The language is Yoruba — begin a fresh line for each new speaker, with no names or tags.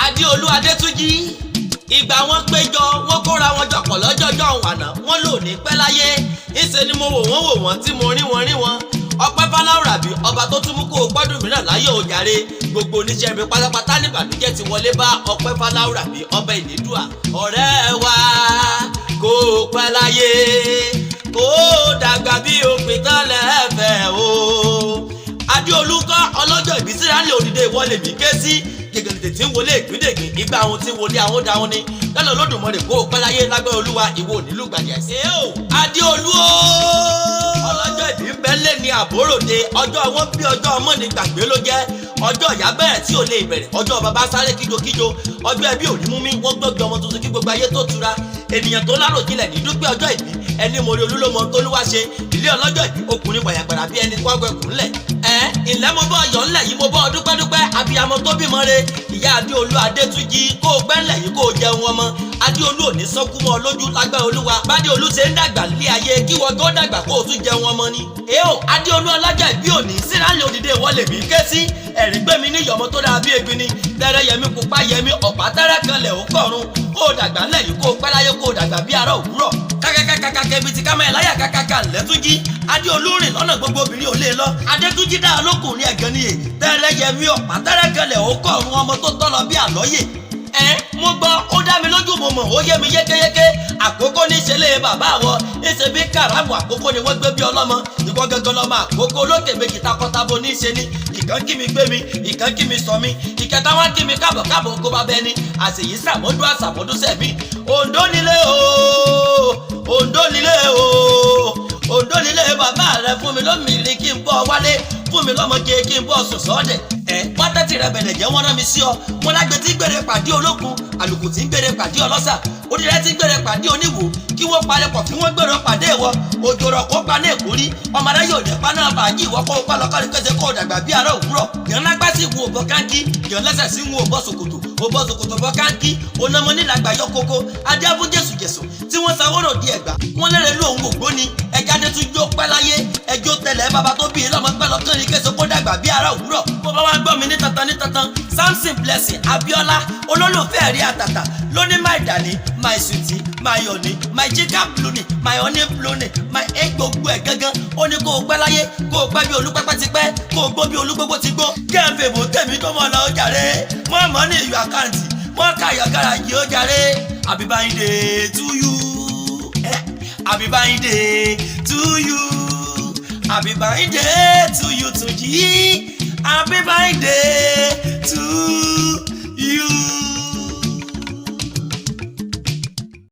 Adéolú Adétúnjí ìgbà wọn péjọ wọn kóra wọn jọpọ̀ lọ́jọ́jọ́ àná wọn lò ní pẹ́ láyé ìṣe ni mo wò wọ́n tí mo rí wọn ọpẹ́ Fáláù Ràbí ọba tó tún mú kó o gbọ́dún mìíràn láyé òjàre gbogbo oníṣẹ́ mi pátápátá níbànújẹ́ ti wọlé bá ọpẹ́ Fáláù Ràbí ọba Ìlédùà ọ̀rẹ́ wa kó o pẹ́ láyé kó o dàgbà bí òpin tán lẹ́fẹ̀ẹ́ o. Adéolú kọ́ ọlọ́jọ́ ìbí Sírálì òdìdé ìwọlé mi ké sí gègèlè tí ń wọlé ìpíndègbìn ìgbà àwọn tí ń wọlé àwọn dáhùn ni lọ́nà Olódùmarè kó o pẹ́ láyé lágbẹ́ Olúwa ìwọ nílùú gbàdé ẹ̀sìn. Adéolú ọlọ́jọ́ ìbí ń bẹ́ lé ní àbóròde ọjọ́ wọn bí ọjọ́ ọmọ ní gbàgbé ló jẹ́ ọjọ́ ìyá bẹ̀rẹ̀ tí ò lè bẹ̀rẹ̀ ọjọ́ bàbá sáré kíjokíjo ọjọ́ ẹbí òní mú mi wọ́n gbọ́gbẹ́ ọmọ tuntun kí gbogbo ayé tó tura ènìyàn tó láròjinlẹ̀ ní dúpẹ́ ọjọ́ ìbí ẹni mọ̀rí olúlọ́mọ tó lúwa ṣe ilé ọlọ́jọ́ ìbí ọkùnrin gbàyàgbàrà bí ẹni kwágbẹ́kùn lẹ̀ ilẹ̀ mo bọ́ ọyọ̀ ńlẹ̀ yìí mo bọ́ dúpẹ́dúpẹ́ abiyamọ tó bímọ re ìyá Adéolú Adétúnjí kó o pẹ́ ńlẹ̀ yìí kó o jẹun ọmọ Adéolú ò ní sọ́kú mọ́ lójú lágbẹ́ Olúwa bádéolú ṣe ń dàgbà lé ayé kí wọ́n tó dàgbà kó o tún jẹun ọmọ ni. Adéolú ọlọ́jọ́ ìbí òní Sírálì òdìdé ìwọlé mi ké sí ẹ̀rí gbé mi ní ìyọ̀mọ́ tó dáa bí egbin ni tẹ́rẹ́ yẹmi pupa yẹmi ọ̀pá tẹ́rẹ́ kan lẹ̀ ó kọ̀run kó o dàgbà ńlẹ̀ yìí kó o pẹ́ láyé kó o dàgbà bí ará òwúrọ̀ kákákákákákẹ́ bíi ti ká máa láyà kákáká lẹ́túnjí Adéolú rìn lọ́nà gbogbo obìnrin ò lè lọ Adétúnjí dá olókùnrin ẹ̀gán níyè tẹ́rẹ́ yẹmi ọ̀pá tẹ́rẹ́ kan lẹ̀ ó kọ̀run ọmọ tó tọ́ lọ bí àlọ́yè mo gbọ́ ó dá mi lójú mo mọ̀ ó yé mi yékéyéké àkókò ní ìṣẹ̀lẹ̀ bàbá àwọ̀ ìṣe bí kàràmù àkókò ni wọ́n gbé bí ọlọ́mọ ìwọ gẹ́gẹ́ lọ́mọ àkókò lókè méjì takọ́tabo ní ìṣe ni ìkan kí mi gbé mi ìkan kí mi sọ mi ìkẹta wọn kí mi kábọ̀ kó bá bẹ́ni àṣèyí sàmọ́dún àṣàmọ́dún sẹ́mi Oǹdó nílé Oǹdó nílé Oǹdó nílé bàbá rẹ fún mi lómìnirí kí n bọ́ wálé fún mi lọ́mọge kí n bọ́ sùn sọ́ọ̀dẹ̀ pátẹ́tì rẹ bẹ̀rẹ̀ jẹ́ wọ́n rán mi sí ọ wọn lágbé tí gbèrè pàdé olókun àlùkù tí gbèrè pàdé ọlọ́sà onílẹ̀ tí gbèrè pàdé oníwò kí wọ́n parẹ́ pọ̀ kí wọ́n gbèrò pàdé ìwọ òjòrò kó pa ní èkórí ọmọdé yóò dẹ̀ pa náà bàájì ìwọ kó pa lọ́kọ́ ní kẹsẹ̀ kó dàgbà bí ará òwúrọ̀ yàn lágbá sí ìwọ̀n òbọ̀ káńkì yàn lẹ́sẹ̀ sí ìwọ̀n òbọ̀ sòkòtò bọ̀ káńkì onamọ nílàgbà yọ kókó adé abú jésù tí wọ́n sanwó-rò di ẹ̀gbá wọ́n lẹ́rẹ̀ ló òun ògbóni ẹja dé tún jó pẹ́ láyé ẹjọ́ tẹ̀lẹ̀ bàbá tó bí lọ́mọ pẹ́ lọ́kàn ní kẹsẹ̀ kó dàgbà bí ará òwúrọ̀ bó bá wá gbọ́ mi ní tantan Samson Blessing Abiola olólùfẹ́ rí àtàtà lóní my darling my sweetie my honey my chicken bluni my honey bluni my egg gbogbo ẹ̀ gángan ó ní kó o pẹ́ láyé kó o pẹ́ bí olúpẹ́pẹ́ ti pẹ́ kó o gbó bí olúgbogbo ti gbó kẹ́hìn bò tèmi tó mọ̀ lọ jàre mọ́ mọ́ ní ìyọ̀ àkáǹtì mọ́ káyọ̀ gáràjì ó jàre happy birthday to you happy birthday to you happy birthday to you Túnjí happy birthday